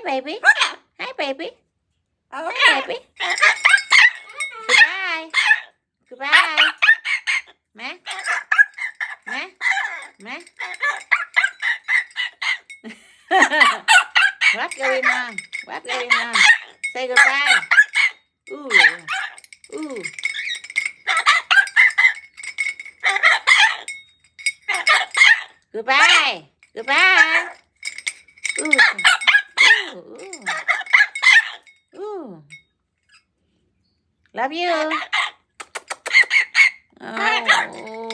baby. Hi, baby. Hi, baby. Goodbye. Goodbye. Má. Má. Má. What's going on? What's going on? Say goodbye. Ooh. Ooh. Goodbye. Goodbye. Ooh. Ooh. Ooh. Ooh. Love you. Oh.